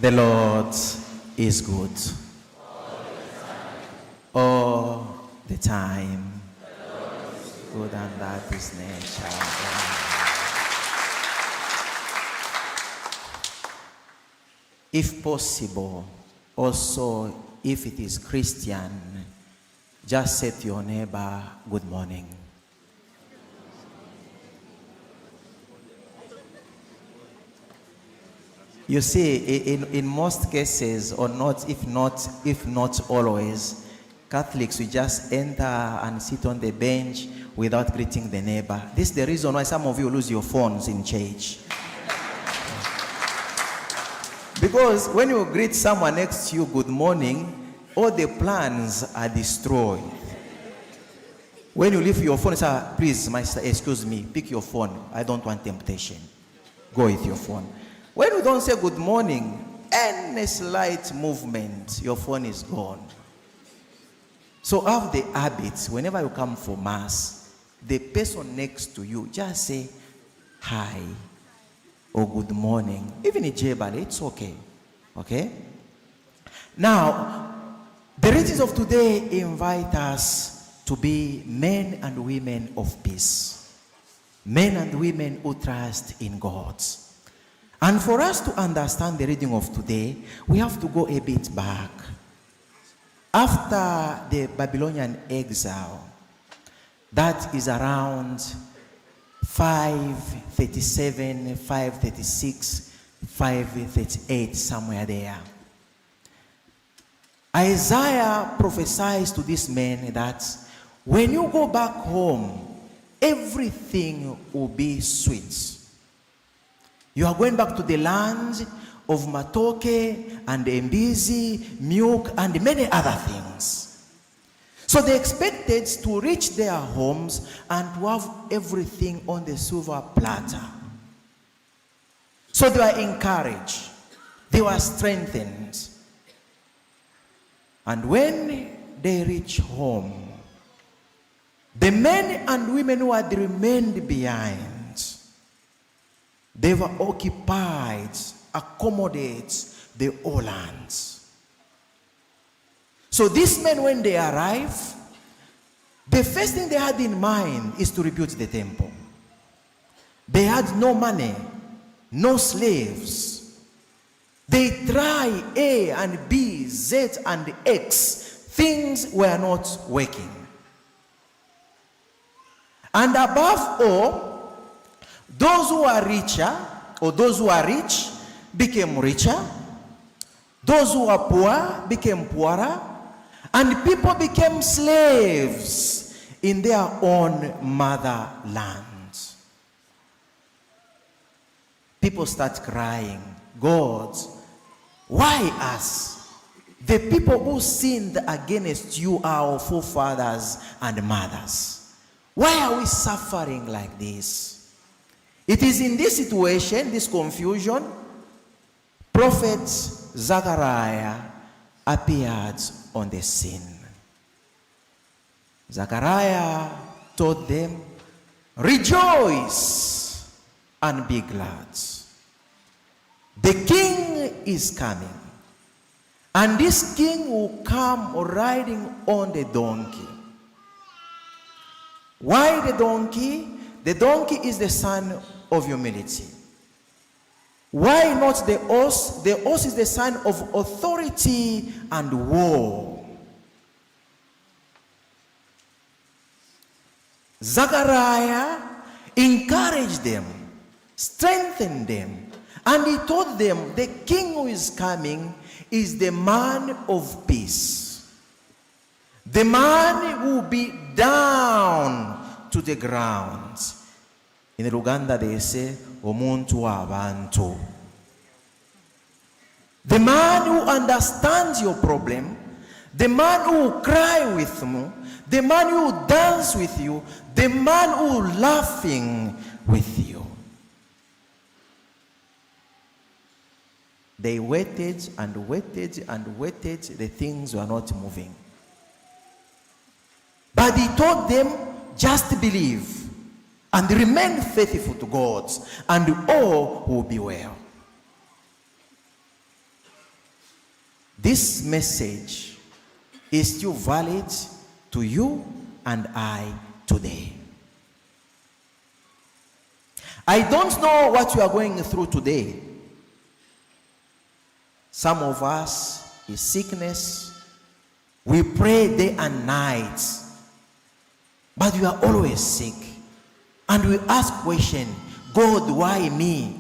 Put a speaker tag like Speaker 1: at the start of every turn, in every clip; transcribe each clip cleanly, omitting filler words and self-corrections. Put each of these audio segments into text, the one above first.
Speaker 1: The Lord is good all the time. Good, and that is nature. If possible, also if it is Christian, just say to your neighbor, good morning. You see, in most cases, or not, if not always, Catholics will just enter and sit on the bench without greeting the neighbor. This is the reason why some of you lose your phones in church. Because when you greet someone next to you, good morning, all the plans are destroyed. When you leave your phone, say, please, master, excuse me, pick your phone. I don't want temptation. Go with your phone. When you don't say good morning, any slight movement, your phone is gone. So have the habit, whenever you come for mass, the person next to you, just say hi or good morning. Even in Jebale, it's okay. Okay? Now, the readings of today invite us to be men and women of peace. Men and women who trust in God. And for us to understand the reading of today, we have to go a bit back. After the Babylonian exile, that is around 537, 536, 538, somewhere there. Isaiah prophesies to these men that when you go back home, everything will be sweet. You are going back to the land of matoke and embizi, milk, and many other things. So they expected to reach their homes and to have everything on the silver platter. So they were encouraged. They were strengthened. And when they reach home, the men and women who had remained behind, they were occupied, accommodate the whole lands. So these men, when they arrive, the first thing they had in mind is to rebuild the temple. They had no money, no slaves. They try A and B, Z and X. Things were not working. And above all, those who are richer, or those who are rich, became richer. Those who are poor became poorer. And people became slaves in their own motherland. People start crying, God, why us? The people who sinned against you are our forefathers and mothers. Why are we suffering like this? It is in this situation, this confusion, Prophet Zechariah appeared on the scene. Zechariah told them, rejoice and be glad. The king is coming. And this king will come riding on the donkey. Why the donkey? The donkey is the sign of humility. Why not the horse? The horse is the sign of authority and war. Zechariah encouraged them, strengthened them, and he told them the king who is coming is the man of peace. The man who will be down to the ground. In Uganda they say, omuntu w'abantu. The man who understands your problem, the man who will cry with you, the man who will dance with you, the man who will laughing with you. They waited and waited and waited. The things were not moving. But he told them, just believe and remain faithful to God, and all will be well. This message is still valid to you and I today. I don't know what you are going through today. Some of us is sickness. We pray day and night, but we are always sick. And we ask question, God, why me?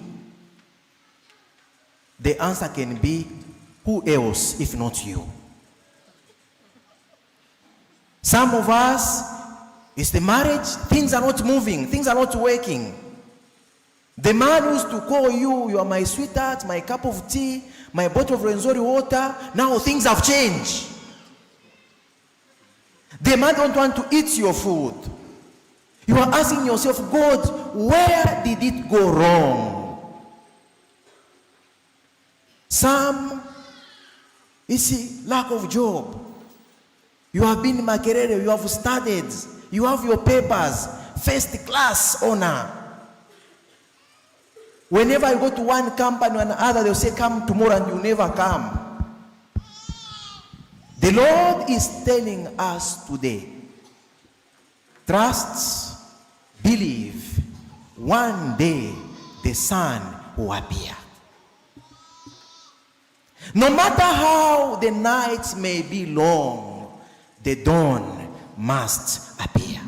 Speaker 1: The answer can be, who else if not you? Some of us, it's the marriage, things are not moving, things are not working. The man used to call you, you are my sweetheart, my cup of tea, my bottle of Renzori water. Now things have changed. The man don't want to eat your food. You are asking yourself, God, where did it go wrong? Some, you see, lack of job. You have been in Makerere, you have studied, you have your papers, first class honor. Whenever you go to one company or another, they'll say, come tomorrow, and you never come. The Lord is telling us today, trust, believe, one day the sun will appear. No matter how the nights may be long, the dawn must appear.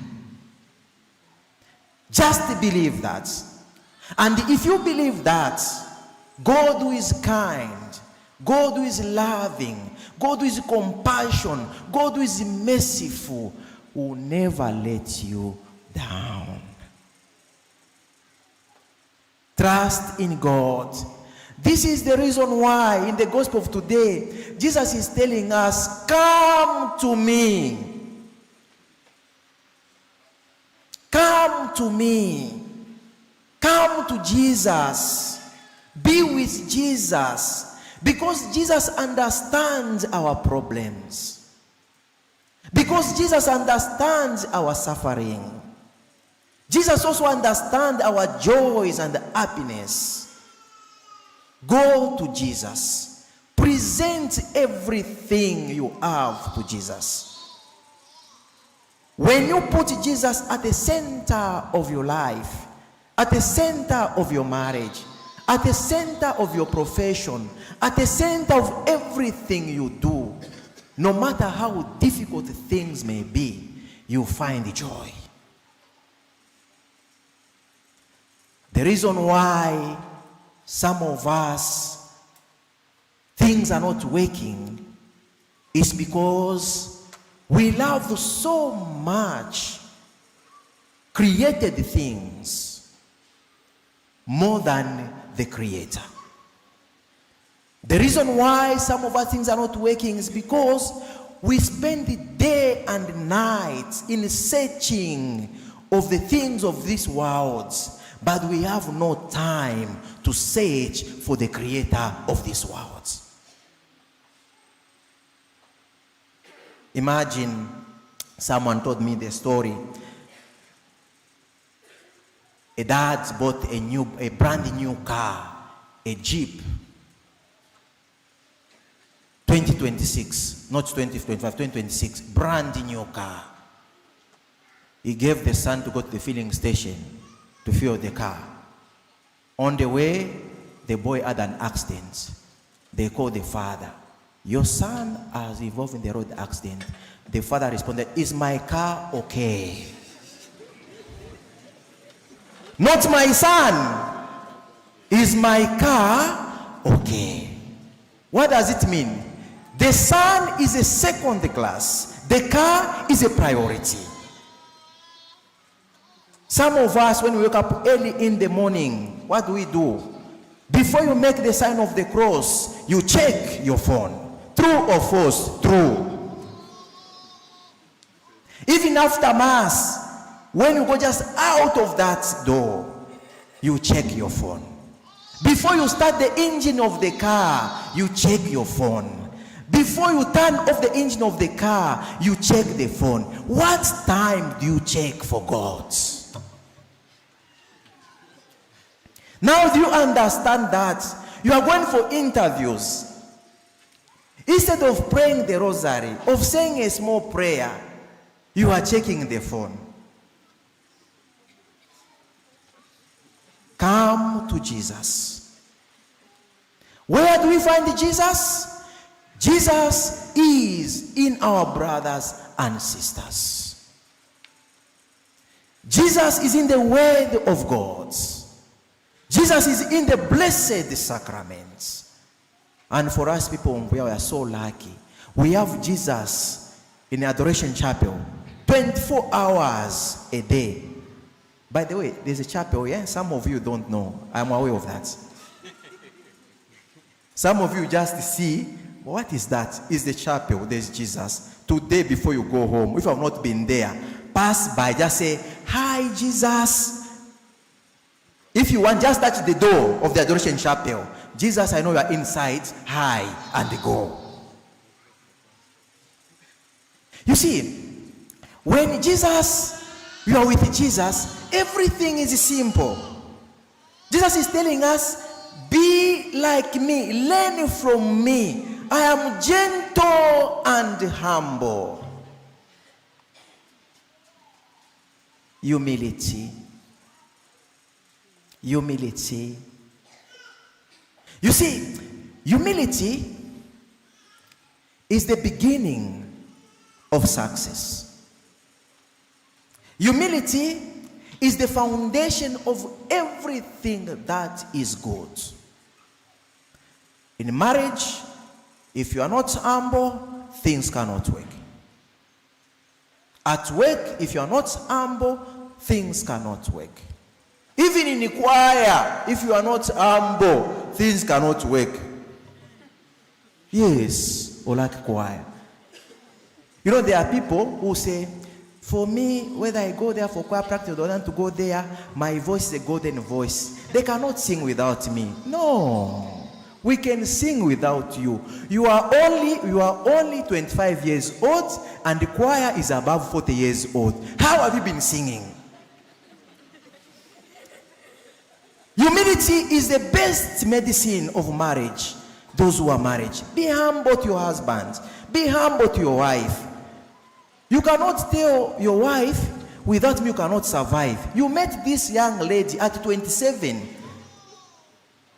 Speaker 1: Just believe that. And if you believe that, God who is kind, God who is loving, God who is compassion, God who is merciful, will never let you down. Trust in God. This is the reason why in the gospel of today, Jesus is telling us, come to me. Come to me. Come to Jesus. Be with Jesus. Because Jesus understands our problems. Because Jesus understands our suffering. Jesus also understands our joys and happiness. Go to Jesus. Present everything you have to Jesus. When you put Jesus at the center of your life, at the center of your marriage, at the center of your profession, at the center of everything you do, no matter how difficult things may be, you find joy. The reason why some of us, things are not working, is because we love so much created things more than the Creator. The reason why some of our things are not working is because we spend the day and night in searching of the things of this world, but we have no time to search for the Creator of this world. Imagine someone told me the story. A dad bought a brand new car, a Jeep, 2026, not 2025, 2026, brand new car. He gave the son to go to the filling station to fuel the car. On the way, the boy had an accident. They called the father. Your son has involved in the road accident. The father responded, is my car okay? Not my son. Is my car okay? What does it mean? The son is a second class. The car is a priority. Some of us, when we wake up early in the morning, what do? Before you make the sign of the cross, you check your phone. True or false? True. Even after Mass, when you go just out of that door, you check your phone. Before you start the engine of the car, you check your phone. Before you turn off the engine of the car, you check the phone. What time do you check for God? Now do you understand that? You are going for interviews. Instead of praying the rosary, of saying a small prayer, you are checking the phone. Come to Jesus. Where do we find Jesus? Jesus is in our brothers and sisters. Jesus is in the Word of God. Jesus is in the blessed sacraments. And for us people, we are so lucky. We have Jesus in the Adoration Chapel 24 hours a day. By the way, there's a chapel, yeah? Some of you don't know. I'm aware of that. Some of you just see, what is that? It's the chapel, there's Jesus. Today before you go home, if you have not been there, pass by, just say, hi Jesus. If you want, just touch the door of the Adoration Chapel. Jesus, I know you are inside, hi, and go. You see, when you are with Jesus, everything is simple. Jesus is telling us, be like me, learn from me. I am gentle and humble. Humility. Humility. You see, humility is the beginning of success. Humility is the foundation of everything that is good. In marriage, if you are not humble, things cannot work. At work, if you are not humble, things cannot work. Even in the choir, if you are not humble, things cannot work. Yes, or like choir. You know, there are people who say, for me, whether I go there for choir practice or not to go there, my voice is a golden voice. They cannot sing without me. No. We can sing without you. You are only 25 years old and the choir is above 40 years old. How have you been singing? Humility is the best medicine of marriage. Those who are married, be humble to your husband. Be humble to your wife. You cannot tell your wife, without me you cannot survive. You met this young lady at 27.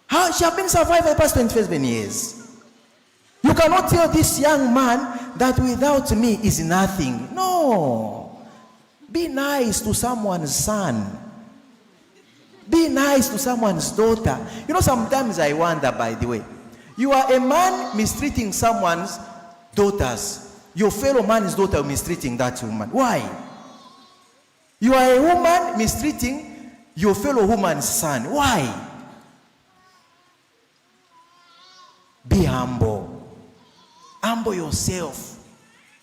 Speaker 1: How she has been survived for the past 27 years. You cannot tell this young man that without me is nothing. No. Be nice to someone's son. Be nice to someone's daughter. You know, sometimes I wonder, by the way, you are a man mistreating someone's daughters. Your fellow man's daughter mistreating that woman. Why? You are a woman mistreating your fellow woman's son. Why? Be humble. Humble yourself.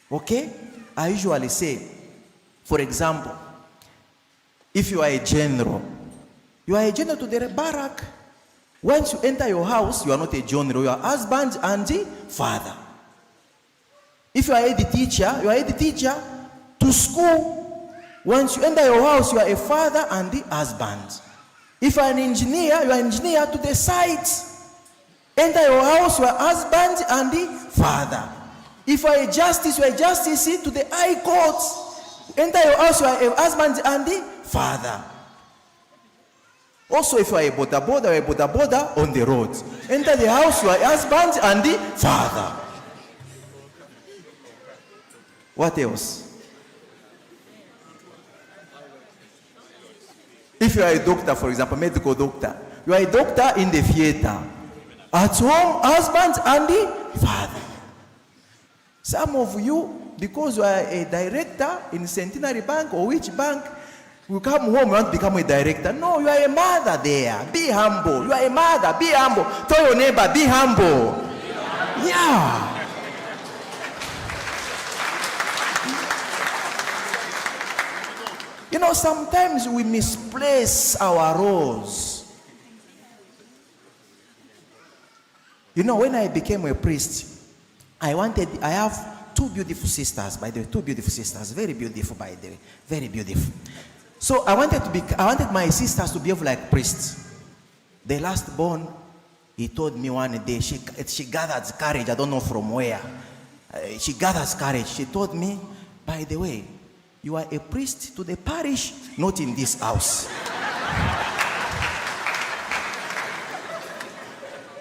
Speaker 1: Okay? I usually say, for example, if you are a general to the barrack. Once you enter your house, you are not a general. You are husband and father. If you are a teacher, you are a teacher to school. Once you enter your house, you are a father and husband. If you are an engineer, you are an engineer to the site. Enter your house, you are husband and father. If you are a justice, you are a justice to the high court. Enter your house, you are a husband and father. Also, if you are a boda, you are a boda on the road. Enter the house, you are a husband and father. What else? If you are a doctor, for example, medical doctor, you are a doctor in the theater. At home, husband and father. Some of you, because you are a director in Centenary Bank or which bank, you come home, you want to become a director. No, you are a mother there. Be humble. You are a mother. Be humble. Tell your neighbor, be humble. Yeah. You know, sometimes we misplace our roles. You know, when I became a priest, I have two beautiful sisters, by the way, two beautiful sisters, very beautiful, by the way, very beautiful. So I wanted my sisters to behave like priests. The last born He told me one day, she gathered courage, I don't know from where. She gathers courage. She told me, by the way, you are a priest to the parish, not in this house.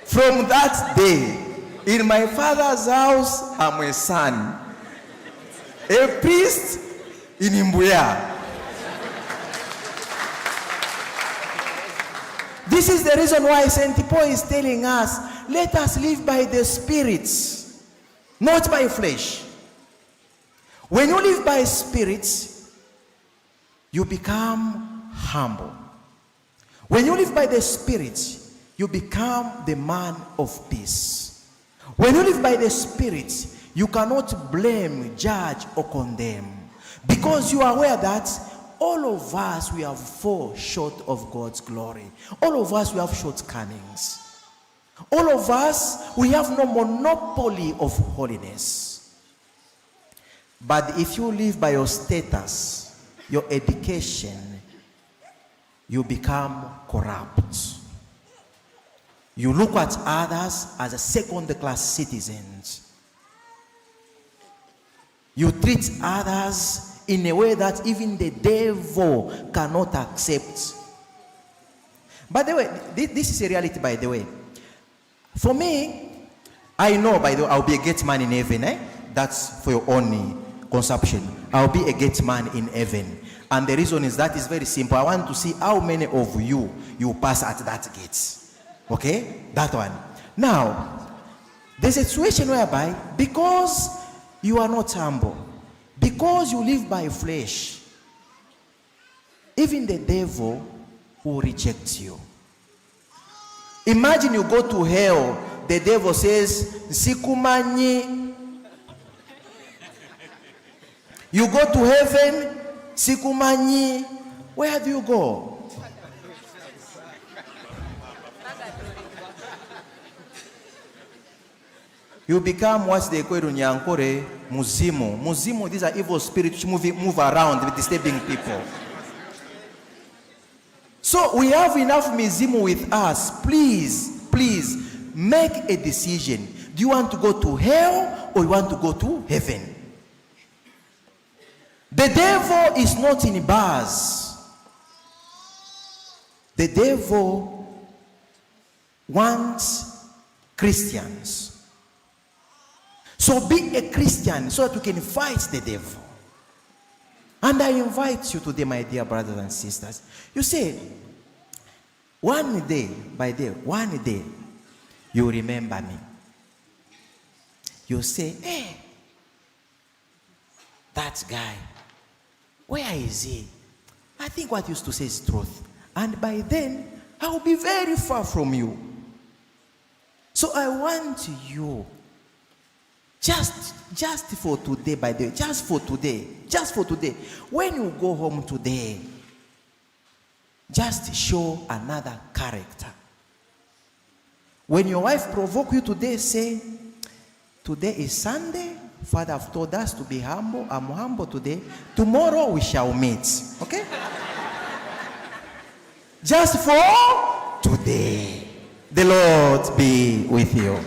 Speaker 1: From that day, in my father's house, I'm a son. A priest in Imbuya. This is the reason why St. Paul is telling us, let us live by the spirits, not by flesh. When you live by spirits, you become humble. When you live by the spirits, you become the man of peace. When you live by the spirits, you cannot blame, judge, or condemn. Because you are aware that all of us, we have fall short of God's glory. All of us, we have shortcomings. All of us, we have no monopoly of holiness. But if you live by your status, your education, you become corrupt. You look at others as a second-class citizens. You treat others in a way that even the devil cannot accept. By the way, this is a reality, by the way. For me, I know, by the way, I'll be a gate man in heaven. That's for your own consumption. I'll be a gate man in heaven. And the reason is that is very simple. I want to see how many of you pass at that gate. Okay? That one. Now, there's a situation whereby, because you are not humble, because you live by flesh, even the devil will reject you. Imagine you go to hell, the devil says, Sikumanyi. You go to heaven, Sikumanyi. Where do you go? You become what they call in Nyankore, muzimu. Muzimu, these are evil spirits which move around with disturbing people. So we have enough muzimu with us. Please, please, make a decision. Do you want to go to hell or you want to go to heaven? The devil is not in bars. The devil wants Christians. So be a Christian so that you can fight the devil. And I invite you today, my dear brothers and sisters. You say, one day, you remember me. You say, hey, that guy, where is he? I think what he used to say is truth. And by then, I will be very far from you. So I want you, just for today, by the way, just for today, when you go home today, just show another character. When your wife provoke you today, say, today is Sunday, Father have told us to be humble, I'm humble today, tomorrow we shall meet, okay? Just for today. The Lord be with you.